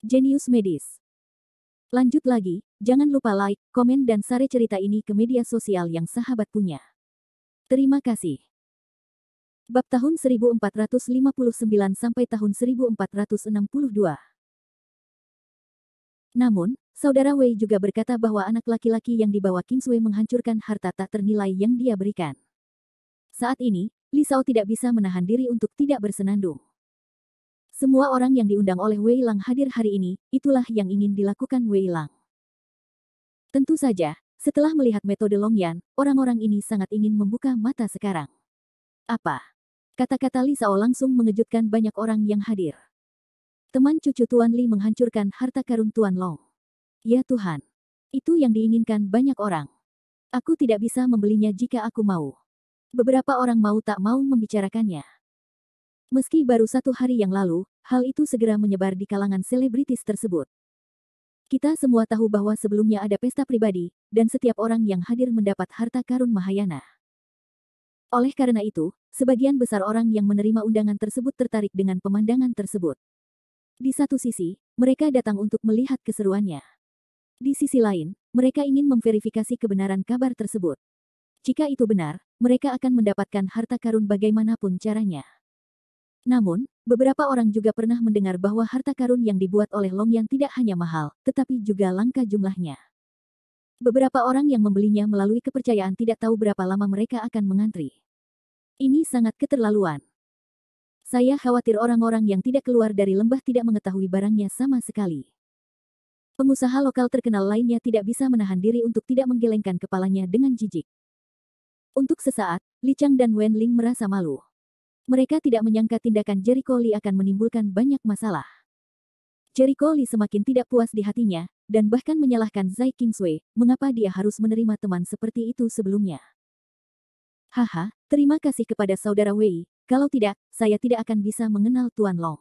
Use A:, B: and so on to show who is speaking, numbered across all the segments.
A: Jenius Medis. Lanjut lagi, jangan lupa like, komen dan share cerita ini ke media sosial yang sahabat punya. Terima kasih. Bab tahun 1459 sampai tahun 1462. Namun, saudara Wei juga berkata bahwa anak laki-laki yang dibawa Kingsway menghancurkan harta tak ternilai yang dia berikan. Saat ini, Li Shao tidak bisa menahan diri untuk tidak bersenandung. Semua orang yang diundang oleh Wei Lang hadir hari ini, itulah yang ingin dilakukan Wei Lang. Tentu saja, setelah melihat metode Long Yan, orang-orang ini sangat ingin membuka mata sekarang. Apa? Kata-kata Li Shao langsung mengejutkan banyak orang yang hadir. Teman cucu Tuan Li menghancurkan harta karun Tuan Long. Ya Tuhan. Itu yang diinginkan banyak orang. Aku tidak bisa membelinya jika aku mau. Beberapa orang mau tak mau membicarakannya. Meski baru 1 hari yang lalu, hal itu segera menyebar di kalangan selebritis tersebut. Kita semua tahu bahwa sebelumnya ada pesta pribadi, dan setiap orang yang hadir mendapat harta karun Mahayana. Oleh karena itu, sebagian besar orang yang menerima undangan tersebut tertarik dengan pemandangan tersebut. Di satu sisi, mereka datang untuk melihat keseruannya. Di sisi lain, mereka ingin memverifikasi kebenaran kabar tersebut. Jika itu benar, mereka akan mendapatkan harta karun bagaimanapun caranya. Namun, beberapa orang juga pernah mendengar bahwa harta karun yang dibuat oleh Long Yan tidak hanya mahal, tetapi juga langka jumlahnya. Beberapa orang yang membelinya melalui kepercayaan tidak tahu berapa lama mereka akan mengantri. Ini sangat keterlaluan. Saya khawatir orang-orang yang tidak keluar dari lembah tidak mengetahui barangnya sama sekali. Pengusaha lokal terkenal lainnya tidak bisa menahan diri untuk tidak menggelengkan kepalanya dengan jijik. Untuk sesaat, Li Chang dan Wen Ling merasa malu. Mereka tidak menyangka tindakan Jericho Li akan menimbulkan banyak masalah. Jericho Li semakin tidak puas di hatinya, dan bahkan menyalahkan Zai Kingsway, mengapa dia harus menerima teman seperti itu sebelumnya. Haha, terima kasih kepada saudara Wei, kalau tidak, saya tidak akan bisa mengenal Tuan Long.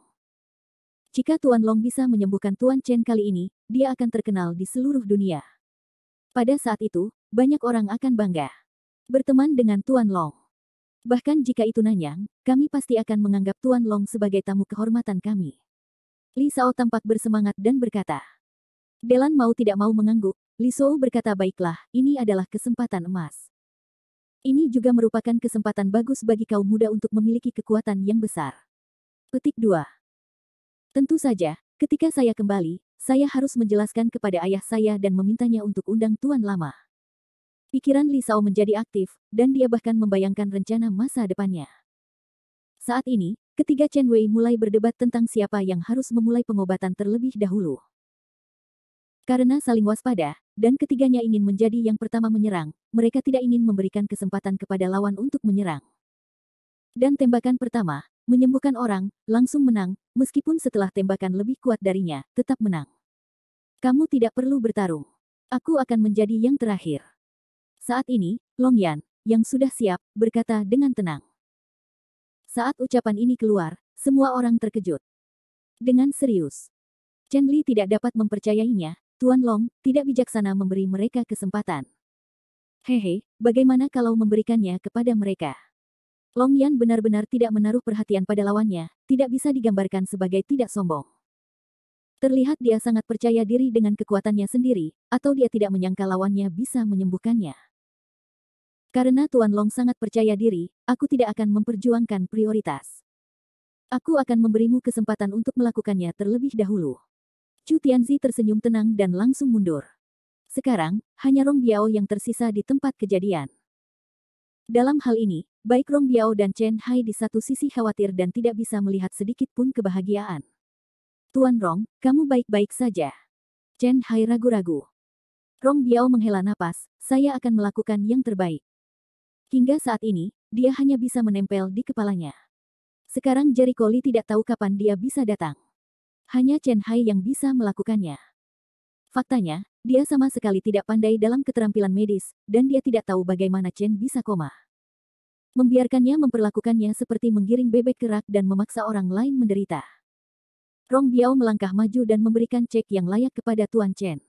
A: Jika Tuan Long bisa menyembuhkan Tuan Chen kali ini, dia akan terkenal di seluruh dunia. Pada saat itu, banyak orang akan bangga berteman dengan Tuan Long. Bahkan jika itu Nanyang, kami pasti akan menganggap Tuan Long sebagai tamu kehormatan kami. Li Shao tampak bersemangat dan berkata. Delan mau tidak mau mengangguk, Li Shao berkata baiklah, ini adalah kesempatan emas. Ini juga merupakan kesempatan bagus bagi kaum muda untuk memiliki kekuatan yang besar. Petik 2. Tentu saja, ketika saya kembali, saya harus menjelaskan kepada ayah saya dan memintanya untuk undang Tuan Lama. Pikiran Li Shao menjadi aktif, dan dia bahkan membayangkan rencana masa depannya. Saat ini, ketiga Chen Wei mulai berdebat tentang siapa yang harus memulai pengobatan terlebih dahulu. Karena saling waspada, dan ketiganya ingin menjadi yang pertama menyerang, mereka tidak ingin memberikan kesempatan kepada lawan untuk menyerang. Dan tembakan pertama, menyembuhkan orang, langsung menang, meskipun setelah tembakan lebih kuat darinya, tetap menang. Kamu tidak perlu bertarung. Aku akan menjadi yang terakhir. Saat ini, Long Yan, yang sudah siap, berkata dengan tenang. Saat ucapan ini keluar, semua orang terkejut. Dengan serius. Chen Li tidak dapat mempercayainya, Tuan Long, tidak bijaksana memberi mereka kesempatan. Hehe, bagaimana kalau memberikannya kepada mereka? Long Yan benar-benar tidak menaruh perhatian pada lawannya, tidak bisa digambarkan sebagai tidak sombong. Terlihat dia sangat percaya diri dengan kekuatannya sendiri, atau dia tidak menyangka lawannya bisa menyembuhkannya. Karena Tuan Long sangat percaya diri, aku tidak akan memperjuangkan prioritas. Aku akan memberimu kesempatan untuk melakukannya terlebih dahulu. Chu Tianzi tersenyum tenang dan langsung mundur. Sekarang, hanya Rong Biao yang tersisa di tempat kejadian. Dalam hal ini, baik Rong Biao dan Chen Hai di satu sisi khawatir dan tidak bisa melihat sedikit pun kebahagiaan. Tuan Rong, kamu baik-baik saja. Chen Hai ragu-ragu. Rong Biao menghela napas, saya akan melakukan yang terbaik. Hingga saat ini, dia hanya bisa menempel di kepalanya. Sekarang Jericho Li tidak tahu kapan dia bisa datang. Hanya Chen Hai yang bisa melakukannya. Faktanya, dia sama sekali tidak pandai dalam keterampilan medis, dan dia tidak tahu bagaimana Chen bisa koma. Membiarkannya memperlakukannya seperti menggiring bebek kerak dan memaksa orang lain menderita. Rong Biao melangkah maju dan memberikan cek yang layak kepada Tuan Chen.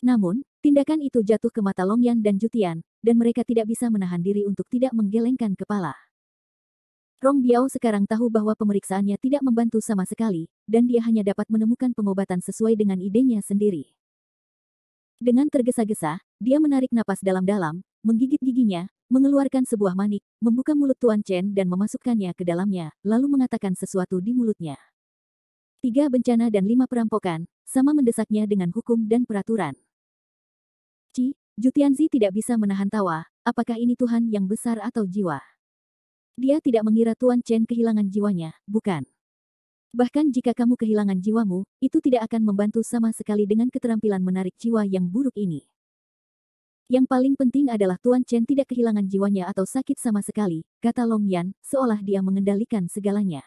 A: Namun, tindakan itu jatuh ke mata Long Yan dan Jutian, dan mereka tidak bisa menahan diri untuk tidak menggelengkan kepala. Rong Biao sekarang tahu bahwa pemeriksaannya tidak membantu sama sekali, dan dia hanya dapat menemukan pengobatan sesuai dengan idenya sendiri. Dengan tergesa-gesa, dia menarik napas dalam-dalam, menggigit giginya, mengeluarkan sebuah manik, membuka mulut Tuan Chen dan memasukkannya ke dalamnya, lalu mengatakan sesuatu di mulutnya. 3 bencana dan 5 perampokan, sama mendesaknya dengan hukum dan peraturan. Zhu Tianzi tidak bisa menahan tawa, apakah ini Tuhan yang besar atau jiwa? Dia tidak mengira Tuan Chen kehilangan jiwanya, bukan? Bahkan jika kamu kehilangan jiwamu, itu tidak akan membantu sama sekali dengan keterampilan menarik jiwa yang buruk ini. Yang paling penting adalah Tuan Chen tidak kehilangan jiwanya atau sakit sama sekali, kata Long Yan, seolah dia mengendalikan segalanya.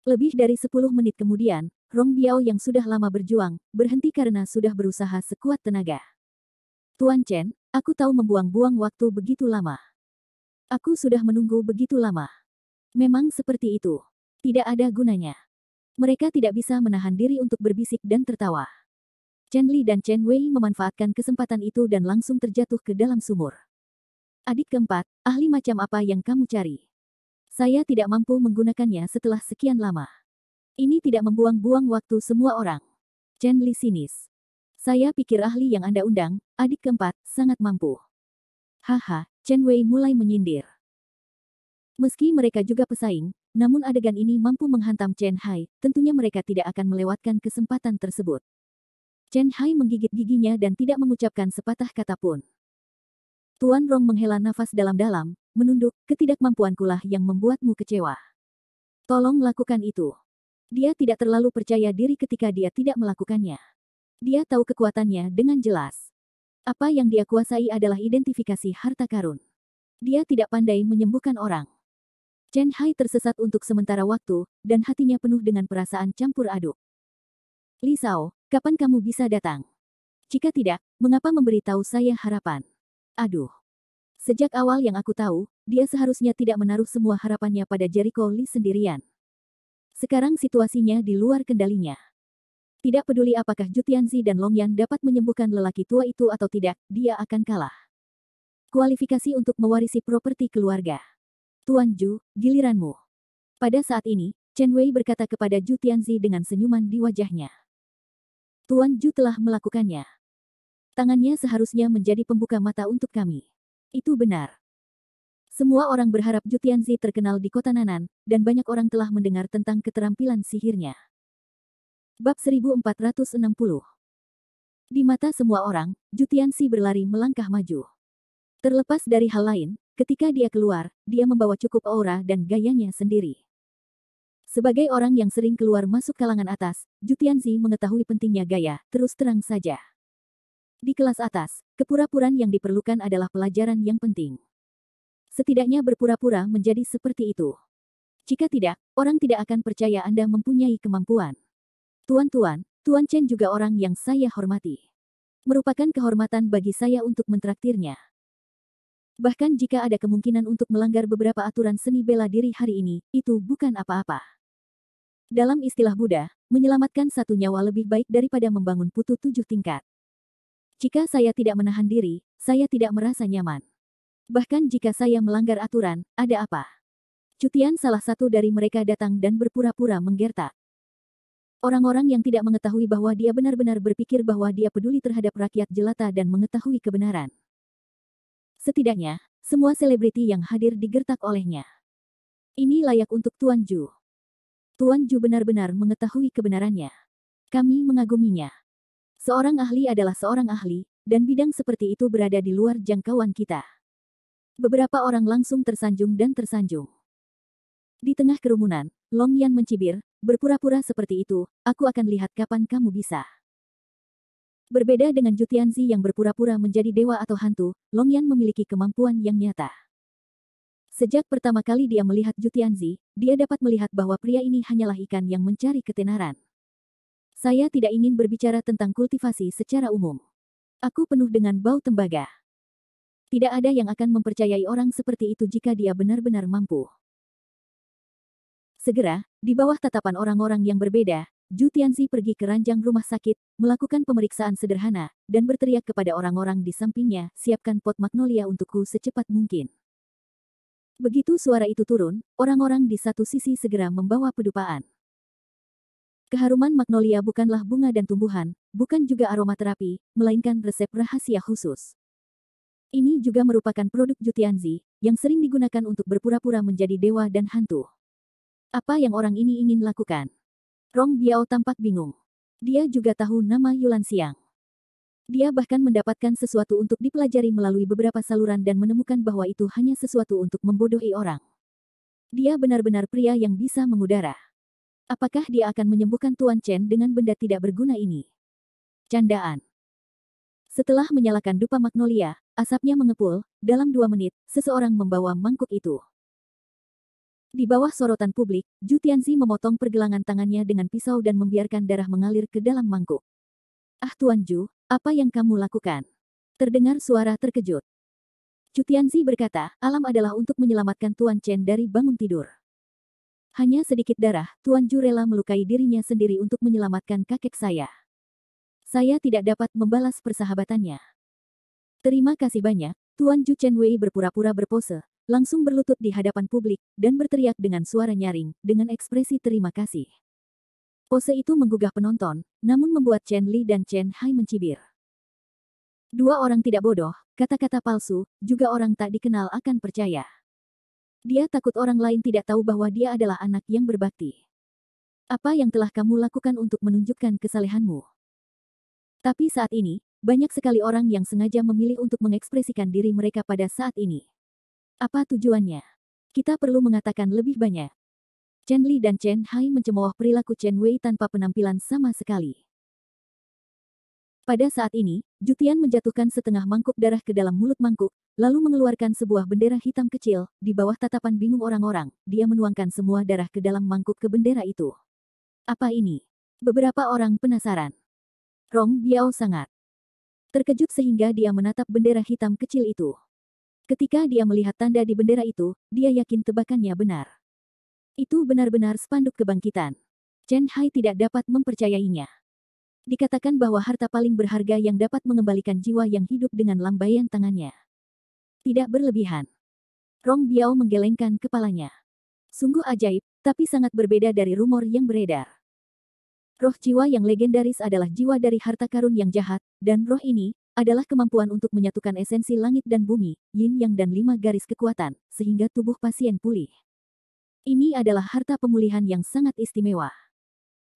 A: Lebih dari 10 menit kemudian, Rong Biao yang sudah lama berjuang, berhenti karena sudah berusaha sekuat tenaga. Tuan Chen, aku tahu membuang-buang waktu begitu lama. Aku sudah menunggu begitu lama. Memang seperti itu. Tidak ada gunanya. Mereka tidak bisa menahan diri untuk berbisik dan tertawa. Chen Li dan Chen Wei memanfaatkan kesempatan itu dan langsung terjatuh ke dalam sumur. Adik keempat, ahli macam apa yang kamu cari? Saya tidak mampu menggunakannya setelah sekian lama. Ini tidak membuang-buang waktu semua orang. Chen Li sinis. Saya pikir ahli yang Anda undang, adik keempat, sangat mampu. Haha, Chen Wei mulai menyindir. Meski mereka juga pesaing, namun adegan ini mampu menghantam Chen Hai, tentunya mereka tidak akan melewatkan kesempatan tersebut. Chen Hai menggigit giginya dan tidak mengucapkan sepatah kata pun. Tuan Rong menghela nafas dalam-dalam, menunduk, ketidakmampuankulah yang membuatmu kecewa. Tolong lakukan itu. Dia tidak terlalu percaya diri ketika dia tidak melakukannya. Dia tahu kekuatannya dengan jelas. Apa yang dia kuasai adalah identifikasi harta karun. Dia tidak pandai menyembuhkan orang. Chen Hai tersesat untuk sementara waktu, dan hatinya penuh dengan perasaan campur aduk. Li Shao, kapan kamu bisa datang? Jika tidak, mengapa memberitahu saya harapan? Aduh. Sejak awal yang aku tahu, dia seharusnya tidak menaruh semua harapannya pada Jericho Li sendirian. Sekarang situasinya di luar kendalinya. Tidak peduli apakah Zhu Tianzi dan Long Yan dapat menyembuhkan lelaki tua itu atau tidak, dia akan kalah. Kualifikasi untuk mewarisi properti keluarga. Tuan Zhu, giliranmu. Pada saat ini, Chen Wei berkata kepada Zhu Tianzi dengan senyuman di wajahnya. Tuan Zhu telah melakukannya. Tangannya seharusnya menjadi pembuka mata untuk kami. Itu benar. Semua orang berharap Zhu Tianzi terkenal di kota Nanan, dan banyak orang telah mendengar tentang keterampilan sihirnya. Bab 1460. Di mata semua orang, Zhu Tianzi berlari melangkah maju. Terlepas dari hal lain, ketika dia keluar, dia membawa cukup aura dan gayanya sendiri. Sebagai orang yang sering keluar masuk kalangan atas, Zhu Tianzi mengetahui pentingnya gaya, terus terang saja. Di kelas atas, kepura-puraan yang diperlukan adalah pelajaran yang penting. Setidaknya berpura-pura menjadi seperti itu. Jika tidak, orang tidak akan percaya Anda mempunyai kemampuan. Tuan-tuan, Tuan Chen juga orang yang saya hormati. Merupakan kehormatan bagi saya untuk mentraktirnya. Bahkan jika ada kemungkinan untuk melanggar beberapa aturan seni bela diri hari ini, itu bukan apa-apa. Dalam istilah Buddha, menyelamatkan satu nyawa lebih baik daripada membangun putu 7 tingkat. Jika saya tidak menahan diri, saya tidak merasa nyaman. Bahkan jika saya melanggar aturan, ada apa? Cutian salah satu dari mereka datang dan berpura-pura menggertak. Orang-orang yang tidak mengetahui bahwa dia benar-benar berpikir bahwa dia peduli terhadap rakyat jelata dan mengetahui kebenaran. Setidaknya, semua selebriti yang hadir digertak olehnya. Ini layak untuk Tuan Zhu. Tuan Zhu benar-benar mengetahui kebenarannya. Kami mengaguminya. Seorang ahli adalah seorang ahli, dan bidang seperti itu berada di luar jangkauan kita. Beberapa orang langsung tersanjung dan tersanjung. Di tengah kerumunan, Long Yan mencibir, berpura-pura seperti itu, aku akan lihat kapan kamu bisa. Berbeda dengan Zhu Tianzi yang berpura-pura menjadi dewa atau hantu, Long Yan memiliki kemampuan yang nyata. Sejak pertama kali dia melihat Zhu Tianzi, dia dapat melihat bahwa pria ini hanyalah ikan yang mencari ketenaran. Saya tidak ingin berbicara tentang kultivasi secara umum. Aku penuh dengan bau tembaga. Tidak ada yang akan mempercayai orang seperti itu jika dia benar-benar mampu. Segera, di bawah tatapan orang-orang yang berbeda, Zhu Tianzi pergi ke ranjang rumah sakit, melakukan pemeriksaan sederhana, dan berteriak kepada orang-orang di sampingnya, siapkan pot magnolia untukku secepat mungkin. Begitu suara itu turun, orang-orang di satu sisi segera membawa pedupaan. Keharuman magnolia bukanlah bunga dan tumbuhan, bukan juga aromaterapi, melainkan resep rahasia khusus. Ini juga merupakan produk Jutianzi, yang sering digunakan untuk berpura-pura menjadi dewa dan hantu. Apa yang orang ini ingin lakukan? Rong Biao tampak bingung. Dia juga tahu nama Yulan Xiang. Dia bahkan mendapatkan sesuatu untuk dipelajari melalui beberapa saluran dan menemukan bahwa itu hanya sesuatu untuk membodohi orang. Dia benar-benar pria yang bisa mengudara. Apakah dia akan menyembuhkan Tuan Chen dengan benda tidak berguna ini? Candaan. Setelah menyalakan dupa magnolia, asapnya mengepul. Dalam 2 menit, seseorang membawa mangkuk itu. Di bawah sorotan publik, Jutianzi memotong pergelangan tangannya dengan pisau dan membiarkan darah mengalir ke dalam mangkuk. Ah Tuan Ju, apa yang kamu lakukan? Terdengar suara terkejut. Jutianzi berkata, alam adalah untuk menyelamatkan Tuan Chen dari bangun tidur. Hanya sedikit darah, Tuan Ju rela melukai dirinya sendiri untuk menyelamatkan kakek saya. Saya tidak dapat membalas persahabatannya. Terima kasih banyak, Tuan Ju Chen Wei berpura-pura berpose, langsung berlutut di hadapan publik, dan berteriak dengan suara nyaring, dengan ekspresi terima kasih. Pose itu menggugah penonton, namun membuat Chen Li dan Chen Hai mencibir. Dua orang tidak bodoh, kata-kata palsu, juga orang tak dikenal akan percaya. Dia takut orang lain tidak tahu bahwa dia adalah anak yang berbakti. Apa yang telah kamu lakukan untuk menunjukkan kesalehanmu? Tapi saat ini, banyak sekali orang yang sengaja memilih untuk mengekspresikan diri mereka pada saat ini. Apa tujuannya? Kita perlu mengatakan lebih banyak. Chen Li dan Chen Hai mencemooh perilaku Chen Wei tanpa penampilan sama sekali. Pada saat ini, Jutian menjatuhkan setengah mangkuk darah ke dalam mulut mangkuk, lalu mengeluarkan sebuah bendera hitam kecil. Di bawah tatapan bingung orang-orang, dia menuangkan semua darah ke dalam mangkuk ke bendera itu. Apa ini? Beberapa orang penasaran. Rong Biao sangat terkejut sehingga dia menatap bendera hitam kecil itu. Ketika dia melihat tanda di bendera itu, dia yakin tebakannya benar. Itu benar-benar spanduk kebangkitan. Chen Hai tidak dapat mempercayainya. Dikatakan bahwa harta paling berharga yang dapat mengembalikan jiwa yang hidup dengan lambaian tangannya. Tidak berlebihan. Rong Biao menggelengkan kepalanya. Sungguh ajaib, tapi sangat berbeda dari rumor yang beredar. Roh jiwa yang legendaris adalah jiwa dari harta karun yang jahat, dan roh ini adalah kemampuan untuk menyatukan esensi langit dan bumi, yin yang dan 5 garis kekuatan, sehingga tubuh pasien pulih. Ini adalah harta pemulihan yang sangat istimewa.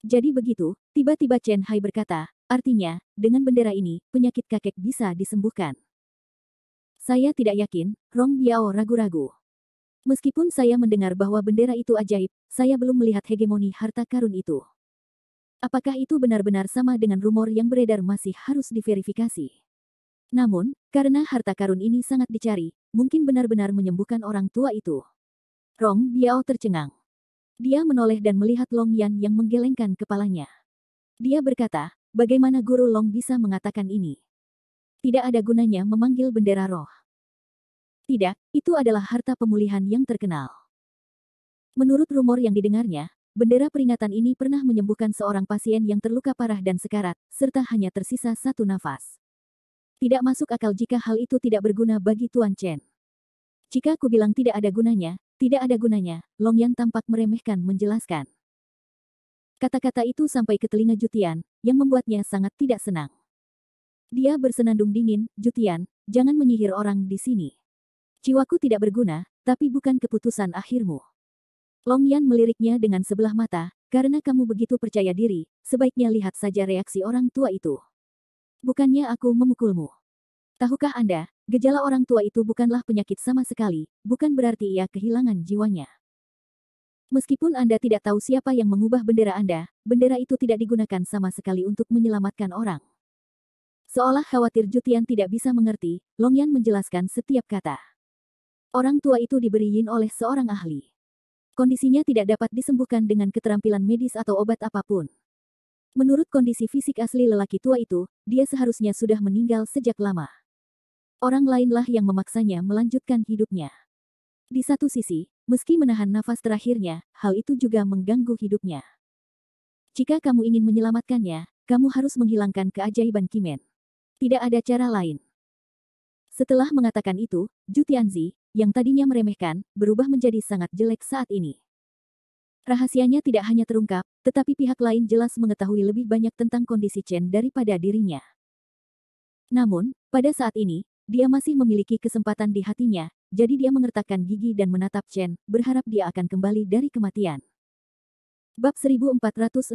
A: Jadi begitu, tiba-tiba Chen Hai berkata, artinya, dengan bendera ini, penyakit kakek bisa disembuhkan. Saya tidak yakin, Rong Biao ragu-ragu. Meskipun saya mendengar bahwa bendera itu ajaib, saya belum melihat hegemoni harta karun itu. Apakah itu benar-benar sama dengan rumor yang beredar masih harus diverifikasi. Namun, karena harta karun ini sangat dicari, mungkin benar-benar menyembuhkan orang tua itu. Rong Biao tercengang. Dia menoleh dan melihat Long Yan yang menggelengkan kepalanya. Dia berkata, bagaimana Guru Long bisa mengatakan ini? Tidak ada gunanya memanggil bendera roh. Tidak, itu adalah harta pemulihan yang terkenal. Menurut rumor yang didengarnya, bendera peringatan ini pernah menyembuhkan seorang pasien yang terluka parah dan sekarat, serta hanya tersisa 1 nafas. Tidak masuk akal jika hal itu tidak berguna bagi Tuan Chen. Jika aku bilang tidak ada gunanya, tidak ada gunanya, Long Yan tampak meremehkan menjelaskan. Kata-kata itu sampai ke telinga Jutian, yang membuatnya sangat tidak senang. Dia bersenandung dingin, Jutian, jangan menyihir orang di sini. Jiwaku tidak berguna, tapi bukan keputusan akhirmu. Long Yan meliriknya dengan sebelah mata, karena kamu begitu percaya diri, sebaiknya lihat saja reaksi orang tua itu. Bukannya aku memukulmu. Tahukah Anda, gejala orang tua itu bukanlah penyakit sama sekali, bukan berarti ia kehilangan jiwanya. Meskipun Anda tidak tahu siapa yang mengubah bendera Anda, bendera itu tidak digunakan sama sekali untuk menyelamatkan orang. Seolah khawatir Jutian tidak bisa mengerti, Long Yan menjelaskan setiap kata. Orang tua itu diberi yin oleh seorang ahli. Kondisinya tidak dapat disembuhkan dengan keterampilan medis atau obat apapun. Menurut kondisi fisik asli lelaki tua itu, dia seharusnya sudah meninggal sejak lama. Orang lainlah yang memaksanya melanjutkan hidupnya. Di satu sisi, meski menahan nafas terakhirnya, hal itu juga mengganggu hidupnya. Jika kamu ingin menyelamatkannya, kamu harus menghilangkan keajaiban Kimen. Tidak ada cara lain. Setelah mengatakan itu, Jutianzi, yang tadinya meremehkan, berubah menjadi sangat jelek saat ini. Rahasianya tidak hanya terungkap, tetapi pihak lain jelas mengetahui lebih banyak tentang kondisi Chen daripada dirinya. Namun, pada saat ini, dia masih memiliki kesempatan di hatinya, jadi dia mengertakkan gigi dan menatap Chen, berharap dia akan kembali dari kematian. Bab 1461.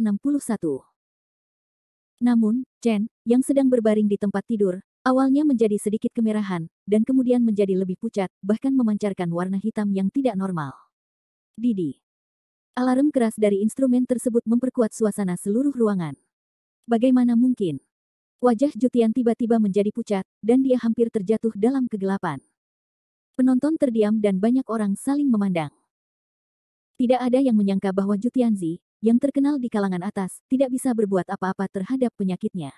A: Namun, Chen, yang sedang berbaring di tempat tidur, awalnya menjadi sedikit kemerahan, dan kemudian menjadi lebih pucat, bahkan memancarkan warna hitam yang tidak normal. Didi. Alarm keras dari instrumen tersebut memperkuat suasana seluruh ruangan. Bagaimana mungkin? Wajah Jutian tiba-tiba menjadi pucat, dan dia hampir terjatuh dalam kegelapan. Penonton terdiam dan banyak orang saling memandang. Tidak ada yang menyangka bahwa Jutianzi, yang terkenal di kalangan atas, tidak bisa berbuat apa-apa terhadap penyakitnya.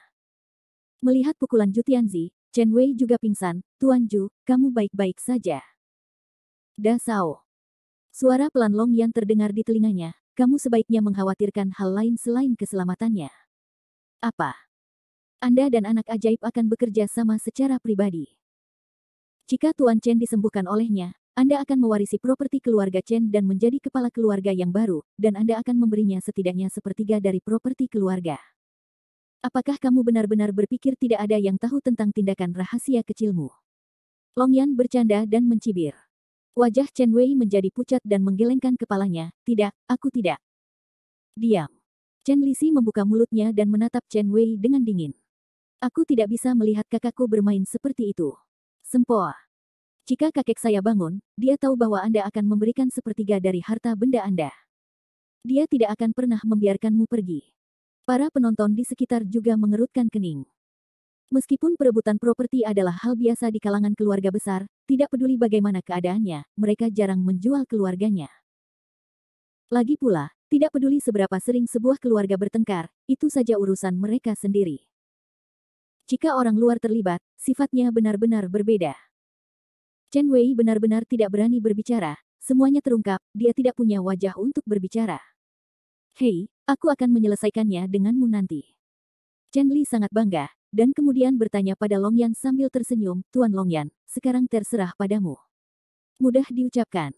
A: Melihat pukulan Jutianzi, Chen Wei juga pingsan. Tuan Ju, kamu baik-baik saja. Da Sao. Suara pelan Long Yan terdengar di telinganya. Kamu sebaiknya mengkhawatirkan hal lain selain keselamatannya. Apa? Anda dan anak ajaib akan bekerja sama secara pribadi. Jika Tuan Chen disembuhkan olehnya, Anda akan mewarisi properti keluarga Chen dan menjadi kepala keluarga yang baru, dan Anda akan memberinya setidaknya sepertiga dari properti keluarga. Apakah kamu benar-benar berpikir tidak ada yang tahu tentang tindakan rahasia kecilmu? Long Yan bercanda dan mencibir. Wajah Chen Wei menjadi pucat dan menggelengkan kepalanya. Tidak, aku tidak. Diam. Chen Lisi membuka mulutnya dan menatap Chen Wei dengan dingin. Aku tidak bisa melihat kakakku bermain seperti itu. Sempoa. Jika kakek saya bangun, dia tahu bahwa Anda akan memberikan sepertiga dari harta benda Anda. Dia tidak akan pernah membiarkanmu pergi. Para penonton di sekitar juga mengerutkan kening. Meskipun perebutan properti adalah hal biasa di kalangan keluarga besar, tidak peduli bagaimana keadaannya, mereka jarang menjual keluarganya. Lagi pula, tidak peduli seberapa sering sebuah keluarga bertengkar, itu saja urusan mereka sendiri. Jika orang luar terlibat, sifatnya benar-benar berbeda. Chen Wei benar-benar tidak berani berbicara, semuanya terungkap, dia tidak punya wajah untuk berbicara. Hei, aku akan menyelesaikannya denganmu nanti. Chen Li sangat bangga, dan kemudian bertanya pada Long Yan sambil tersenyum, Tuan Long Yan, sekarang terserah padamu. Mudah diucapkan.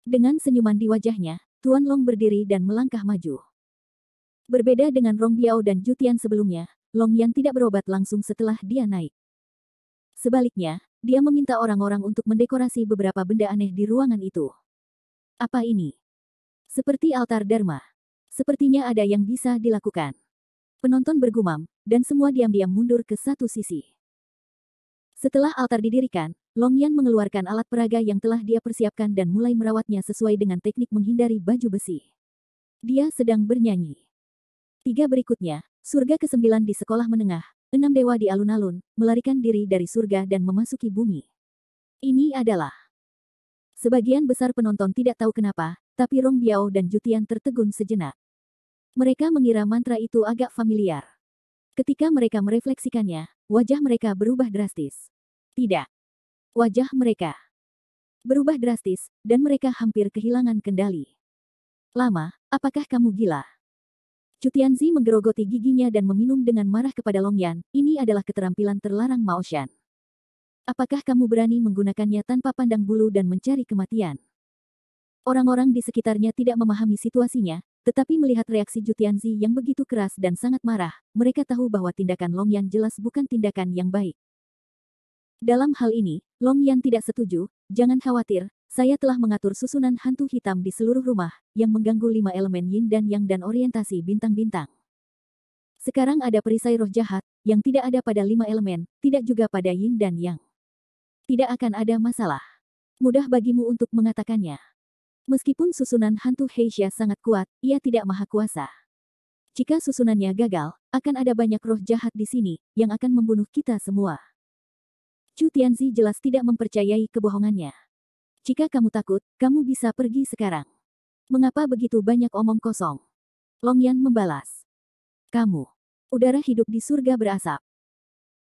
A: Dengan senyuman di wajahnya, Tuan Long berdiri dan melangkah maju. Berbeda dengan Rong Biao dan Jutian sebelumnya, Long Yan tidak berobat langsung setelah dia naik. Sebaliknya, dia meminta orang-orang untuk mendekorasi beberapa benda aneh di ruangan itu. Apa ini? Seperti altar Dharma. Sepertinya ada yang bisa dilakukan. Penonton bergumam, dan semua diam-diam mundur ke satu sisi. Setelah altar didirikan, Long Yan mengeluarkan alat peraga yang telah dia persiapkan dan mulai merawatnya sesuai dengan teknik menghindari baju besi. Dia sedang bernyanyi. 3 berikutnya, surga ke-9 di sekolah menengah, 6 dewa di alun-alun, melarikan diri dari surga dan memasuki bumi. Ini adalah... Sebagian besar penonton tidak tahu kenapa, tapi Rong Biao dan Jutian tertegun sejenak. Mereka mengira mantra itu agak familiar. Ketika mereka merefleksikannya, wajah mereka berubah drastis. Tidak. Wajah mereka berubah drastis, dan mereka hampir kehilangan kendali. Lama, apakah kamu gila? Jutianzi menggerogoti giginya dan meminum dengan marah kepada Long Yan, ini adalah keterampilan terlarang Mao Shan. Apakah kamu berani menggunakannya tanpa pandang bulu dan mencari kematian? Orang-orang di sekitarnya tidak memahami situasinya, tetapi melihat reaksi Jutianzi yang begitu keras dan sangat marah, mereka tahu bahwa tindakan Long Yan jelas bukan tindakan yang baik. Dalam hal ini, Long Yan tidak setuju, jangan khawatir, saya telah mengatur susunan hantu hitam di seluruh rumah, yang mengganggu 5 elemen yin dan yang dan orientasi bintang-bintang. Sekarang ada perisai roh jahat, yang tidak ada pada 5 elemen, tidak juga pada yin dan yang. Tidak akan ada masalah. Mudah bagimu untuk mengatakannya. Meskipun susunan hantu Heisha sangat kuat, ia tidak maha kuasa. Jika susunannya gagal, akan ada banyak roh jahat di sini, yang akan membunuh kita semua. Chu Tianzi jelas tidak mempercayai kebohongannya. Jika kamu takut, kamu bisa pergi sekarang. Mengapa begitu banyak omong kosong? Long Yan membalas. Kamu. Udara hidup di surga berasap.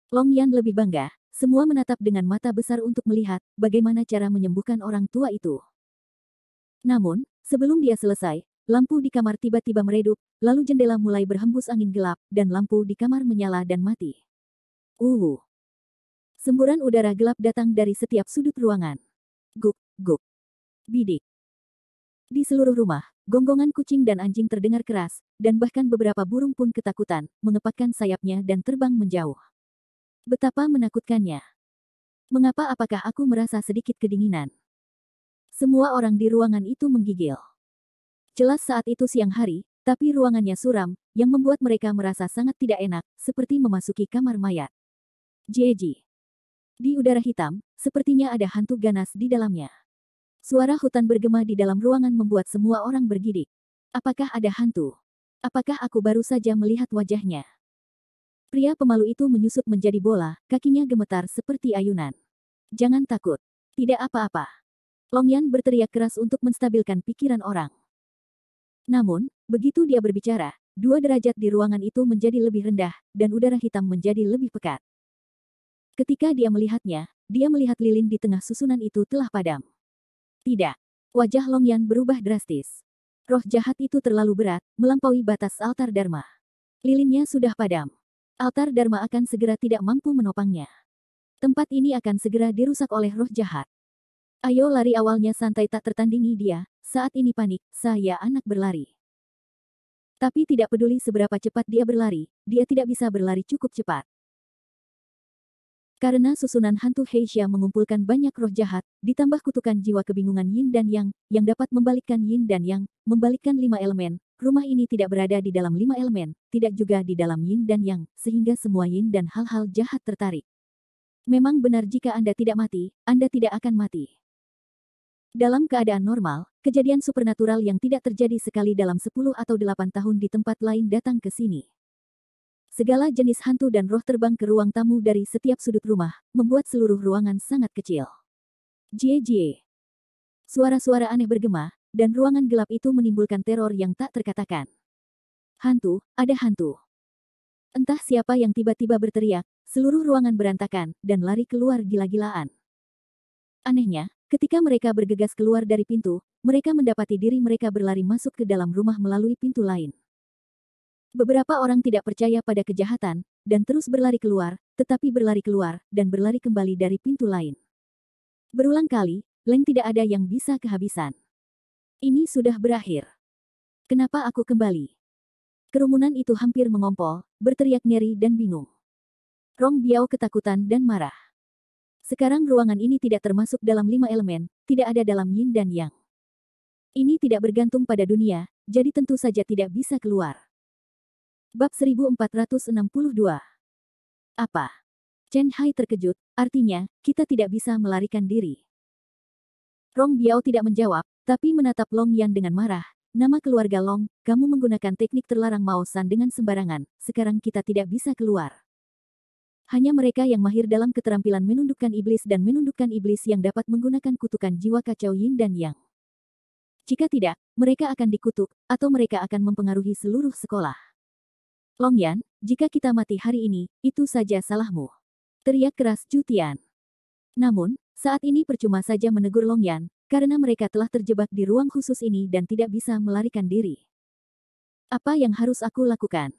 A: Long Yan lebih bangga, semua menatap dengan mata besar untuk melihat bagaimana cara menyembuhkan orang tua itu. Namun, sebelum dia selesai, lampu di kamar tiba-tiba meredup, lalu jendela mulai berhembus angin gelap, dan lampu di kamar menyala dan mati. Semburan udara gelap datang dari setiap sudut ruangan. Guk, guk. Bidik. Di seluruh rumah, gonggongan kucing dan anjing terdengar keras, dan bahkan beberapa burung pun ketakutan, mengepakkan sayapnya dan terbang menjauh. Betapa menakutkannya. Mengapa apakah aku merasa sedikit kedinginan? Semua orang di ruangan itu menggigil. Jelas saat itu siang hari, tapi ruangannya suram, yang membuat mereka merasa sangat tidak enak, seperti memasuki kamar mayat. Jeji. Di udara hitam, sepertinya ada hantu ganas di dalamnya. Suara hutan bergema di dalam ruangan membuat semua orang bergidik. Apakah ada hantu? Apakah aku baru saja melihat wajahnya? Pria pemalu itu menyusut menjadi bola, kakinya gemetar seperti ayunan. Jangan takut. Tidak apa-apa. Long Yan berteriak keras untuk menstabilkan pikiran orang. Namun, begitu dia berbicara, 2 derajat di ruangan itu menjadi lebih rendah, dan udara hitam menjadi lebih pekat. Ketika dia melihatnya, dia melihat lilin di tengah susunan itu telah padam. Tidak. Wajah Long Yan berubah drastis. Roh jahat itu terlalu berat, melampaui batas altar Dharma. Lilinnya sudah padam. Altar Dharma akan segera tidak mampu menopangnya. Tempat ini akan segera dirusak oleh roh jahat. Ayo lari, awalnya santai tak tertandingi dia, saat ini panik, saya anak berlari. Tapi tidak peduli seberapa cepat dia berlari, dia tidak bisa berlari cukup cepat. Karena susunan hantu Heisha mengumpulkan banyak roh jahat, ditambah kutukan jiwa kebingungan Yin dan Yang, yang dapat membalikkan Yin dan Yang, membalikkan 5 elemen, rumah ini tidak berada di dalam 5 elemen, tidak juga di dalam Yin dan Yang, sehingga semua Yin dan hal-hal jahat tertarik. Memang benar jika Anda tidak mati, Anda tidak akan mati. Dalam keadaan normal, kejadian supernatural yang tidak terjadi sekali dalam 10 atau 8 tahun di tempat lain datang ke sini. Segala jenis hantu dan roh terbang ke ruang tamu dari setiap sudut rumah, membuat seluruh ruangan sangat kecil. Jie. Suara-suara aneh bergema, dan ruangan gelap itu menimbulkan teror yang tak terkatakan. Hantu, ada hantu. Entah siapa yang tiba-tiba berteriak, seluruh ruangan berantakan, dan lari keluar gila-gilaan. Anehnya, ketika mereka bergegas keluar dari pintu, mereka mendapati diri mereka berlari masuk ke dalam rumah melalui pintu lain. Beberapa orang tidak percaya pada kejahatan, dan terus berlari keluar, tetapi berlari keluar, dan berlari kembali dari pintu lain. Berulang kali, Leng tidak ada yang bisa kehabisan. Ini sudah berakhir. Kenapa aku kembali? Kerumunan itu hampir mengompol, berteriak ngeri dan bingung. Rong Biao ketakutan dan marah. Sekarang ruangan ini tidak termasuk dalam 5 elemen, tidak ada dalam Yin dan Yang. Ini tidak bergantung pada dunia, jadi tentu saja tidak bisa keluar. Bab 1462. Apa? Chen Hai terkejut, artinya, kita tidak bisa melarikan diri. Rong Biao tidak menjawab, tapi menatap Long Yan dengan marah. Nama keluarga Long, kamu menggunakan teknik terlarang Mao San dengan sembarangan, sekarang kita tidak bisa keluar. Hanya mereka yang mahir dalam keterampilan menundukkan iblis dan menundukkan iblis yang dapat menggunakan kutukan jiwa kacau Yin dan Yang. Jika tidak, mereka akan dikutuk, atau mereka akan mempengaruhi seluruh sekolah. Long Yan, jika kita mati hari ini, itu saja salahmu. Teriak keras Ju Tian. Namun, saat ini percuma saja menegur Long Yan, karena mereka telah terjebak di ruang khusus ini dan tidak bisa melarikan diri. Apa yang harus aku lakukan?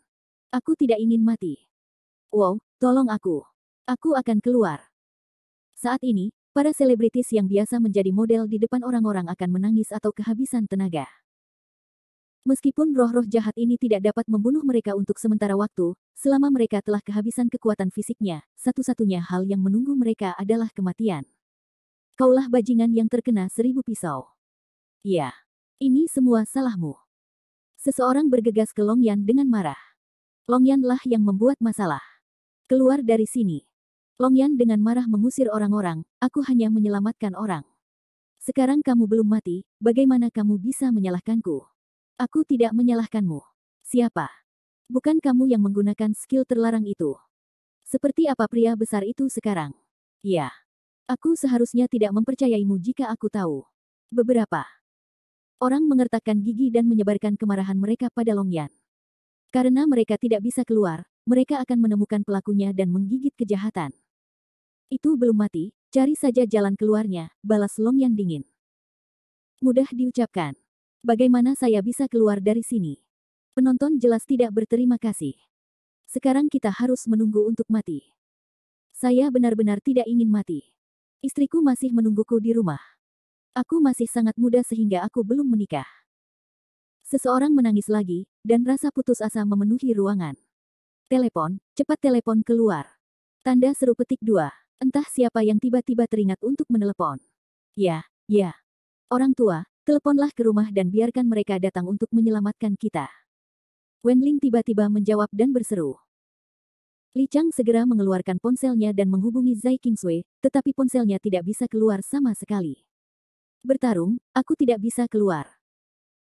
A: Aku tidak ingin mati. Wow, tolong aku. Aku akan keluar. Saat ini, para selebritis yang biasa menjadi model di depan orang-orang akan menangis atau kehabisan tenaga. Meskipun roh-roh jahat ini tidak dapat membunuh mereka untuk sementara waktu, selama mereka telah kehabisan kekuatan fisiknya, satu-satunya hal yang menunggu mereka adalah kematian. Kaulah bajingan yang terkena 1000 pisau. Ya, ini semua salahmu. Seseorang bergegas ke Long Yan dengan marah. Long Yan lah yang membuat masalah. Keluar dari sini. Long Yan dengan marah mengusir orang-orang, aku hanya menyelamatkan orang. Sekarang kamu belum mati, bagaimana kamu bisa menyalahkanku? Aku tidak menyalahkanmu. Siapa? Bukan kamu yang menggunakan skill terlarang itu. Seperti apa pria besar itu sekarang? Ya. Aku seharusnya tidak mempercayaimu jika aku tahu. Beberapa orang mengertakkan gigi dan menyebarkan kemarahan mereka pada Long Yan. Karena mereka tidak bisa keluar, mereka akan menemukan pelakunya dan menggigit kejahatan. Itu belum mati, cari saja jalan keluarnya, balas Long Yan dingin. Mudah diucapkan. Bagaimana saya bisa keluar dari sini? Penonton jelas tidak berterima kasih. Sekarang kita harus menunggu untuk mati. Saya benar-benar tidak ingin mati. Istriku masih menungguku di rumah. Aku masih sangat muda sehingga aku belum menikah. Seseorang menangis lagi, dan rasa putus asa memenuhi ruangan. Telepon, cepat telepon keluar. Tanda seru petik 2. Entah siapa yang tiba-tiba teringat untuk menelepon. Ya, ya. Orang tua, teleponlah ke rumah dan biarkan mereka datang untuk menyelamatkan kita. Wenling tiba-tiba menjawab dan berseru. Li Chang segera mengeluarkan ponselnya dan menghubungi Zai Qingsui, tetapi ponselnya tidak bisa keluar sama sekali. Bertarung, aku tidak bisa keluar.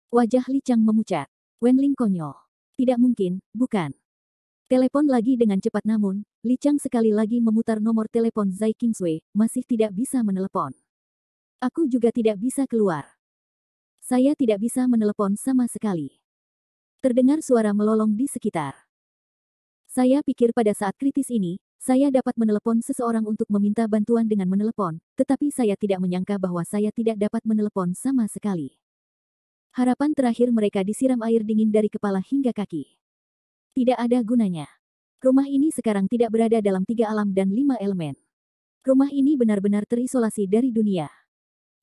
A: Wajah Li Chang memucat. Wenling konyol. Tidak mungkin, bukan. Telepon lagi dengan cepat namun, Li Chang sekali lagi memutar nomor telepon Zai Qingsui, masih tidak bisa menelepon. Aku juga tidak bisa keluar. Saya tidak bisa menelepon sama sekali. Terdengar suara melolong di sekitar. Saya pikir pada saat kritis ini, saya dapat menelepon seseorang untuk meminta bantuan dengan menelepon, tetapi saya tidak menyangka bahwa saya tidak dapat menelepon sama sekali. Harapan terakhir mereka disiram air dingin dari kepala hingga kaki. Tidak ada gunanya. Rumah ini sekarang tidak berada dalam 3 alam dan 5 elemen. Rumah ini benar-benar terisolasi dari dunia.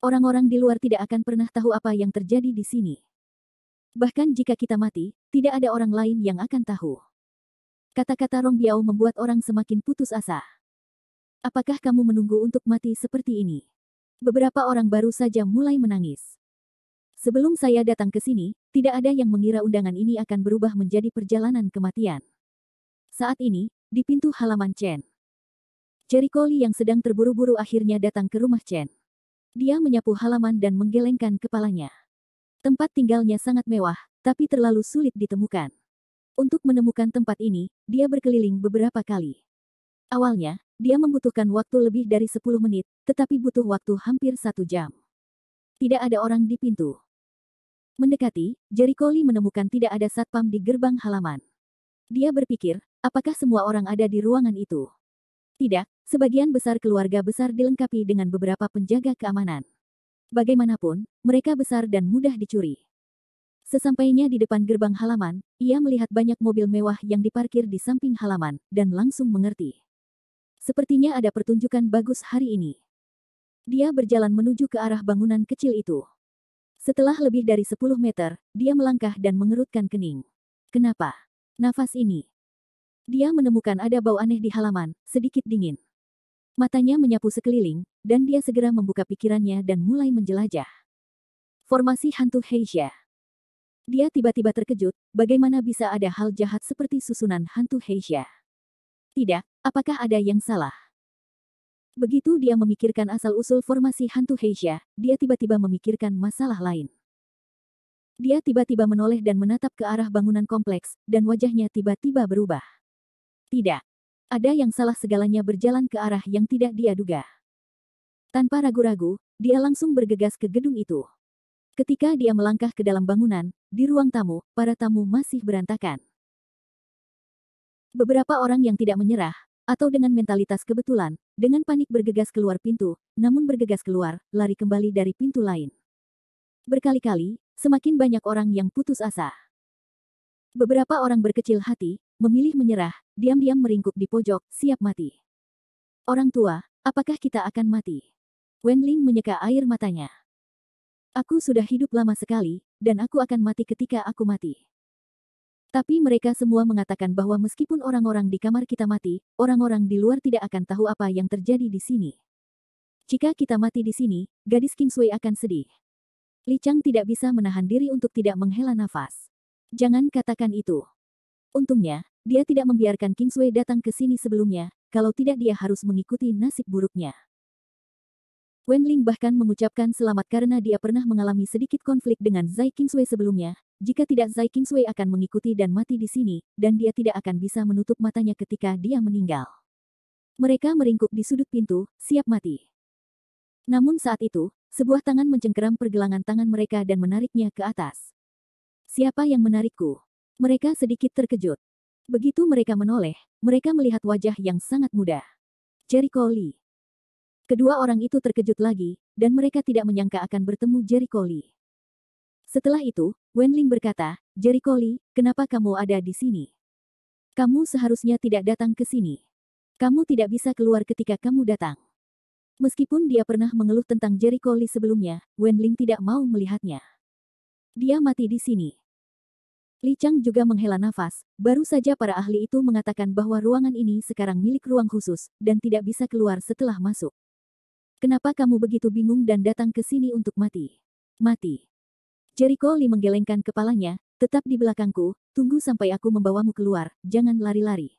A: Orang-orang di luar tidak akan pernah tahu apa yang terjadi di sini. Bahkan jika kita mati, tidak ada orang lain yang akan tahu. Kata-kata Rong Biao membuat orang semakin putus asa. Apakah kamu menunggu untuk mati seperti ini? Beberapa orang baru saja mulai menangis. Sebelum saya datang ke sini, tidak ada yang mengira undangan ini akan berubah menjadi perjalanan kematian. Saat ini, di pintu halaman Chen, Jericho Lee yang sedang terburu-buru akhirnya datang ke rumah Chen. Dia menyapu halaman dan menggelengkan kepalanya. Tempat tinggalnya sangat mewah, tapi terlalu sulit ditemukan. Untuk menemukan tempat ini, dia berkeliling beberapa kali. Awalnya, dia membutuhkan waktu lebih dari 10 menit, tetapi butuh waktu hampir 1 jam. Tidak ada orang di pintu. Mendekati, Jericho Lee menemukan tidak ada satpam di gerbang halaman. Dia berpikir, apakah semua orang ada di ruangan itu? Tidak, sebagian besar keluarga besar dilengkapi dengan beberapa penjaga keamanan. Bagaimanapun, mereka besar dan mudah dicuri. Sesampainya di depan gerbang halaman, ia melihat banyak mobil mewah yang diparkir di samping halaman, dan langsung mengerti. Sepertinya ada pertunjukan bagus hari ini. Dia berjalan menuju ke arah bangunan kecil itu. Setelah lebih dari 10 meter, dia melangkah dan mengerutkan kening. Kenapa? Nafas ini. Dia menemukan ada bau aneh di halaman, sedikit dingin. Matanya menyapu sekeliling, dan dia segera membuka pikirannya dan mulai menjelajah. Formasi hantu Heisha. Dia tiba-tiba terkejut, bagaimana bisa ada hal jahat seperti susunan hantu Heisha. Tidak, apakah ada yang salah? Begitu dia memikirkan asal-usul formasi hantu Heisha, dia tiba-tiba memikirkan masalah lain. Dia tiba-tiba menoleh dan menatap ke arah bangunan kompleks, dan wajahnya tiba-tiba berubah. Tidak. Ada yang salah, segalanya berjalan ke arah yang tidak dia duga. Tanpa ragu-ragu, dia langsung bergegas ke gedung itu. Ketika dia melangkah ke dalam bangunan, di ruang tamu, para tamu masih berantakan. Beberapa orang yang tidak menyerah, atau dengan mentalitas kebetulan, dengan panik bergegas keluar pintu, namun bergegas keluar, lari kembali dari pintu lain. Berkali-kali, semakin banyak orang yang putus asa. Beberapa orang berkecil hati, memilih menyerah, diam-diam meringkuk di pojok, siap mati. Orang tua, apakah kita akan mati? Wenling menyeka air matanya. Aku sudah hidup lama sekali, dan aku akan mati ketika aku mati. Tapi mereka semua mengatakan bahwa meskipun orang-orang di kamar kita mati, orang-orang di luar tidak akan tahu apa yang terjadi di sini. Jika kita mati di sini, gadis Kingsway akan sedih. Li Chang tidak bisa menahan diri untuk tidak menghela nafas. Jangan katakan itu. Untungnya, dia tidak membiarkan Kingsway datang ke sini sebelumnya, kalau tidak dia harus mengikuti nasib buruknya. Wenling bahkan mengucapkan selamat karena dia pernah mengalami sedikit konflik dengan Zai Qingsui sebelumnya. Jika tidak, Zai Qingsui akan mengikuti dan mati di sini, dan dia tidak akan bisa menutup matanya ketika dia meninggal. Mereka meringkuk di sudut pintu, siap mati. Namun saat itu, sebuah tangan mencengkeram pergelangan tangan mereka dan menariknya ke atas. Siapa yang menarikku? Mereka sedikit terkejut. Begitu mereka menoleh, mereka melihat wajah yang sangat muda. Jericho Lee. Kedua orang itu terkejut lagi, dan mereka tidak menyangka akan bertemu Jericho Lee. Setelah itu, Wenling berkata, Jericho Lee, kenapa kamu ada di sini? Kamu seharusnya tidak datang ke sini. Kamu tidak bisa keluar ketika kamu datang. Meskipun dia pernah mengeluh tentang Jericho Lee sebelumnya, Wen Ling tidak mau melihatnya. Dia mati di sini. Li Chang juga menghela nafas. Baru saja para ahli itu mengatakan bahwa ruangan ini sekarang milik ruang khusus, dan tidak bisa keluar setelah masuk. Kenapa kamu begitu bingung dan datang ke sini untuk mati? Mati. Jericho Lee menggelengkan kepalanya, tetap di belakangku, tunggu sampai aku membawamu keluar, jangan lari-lari.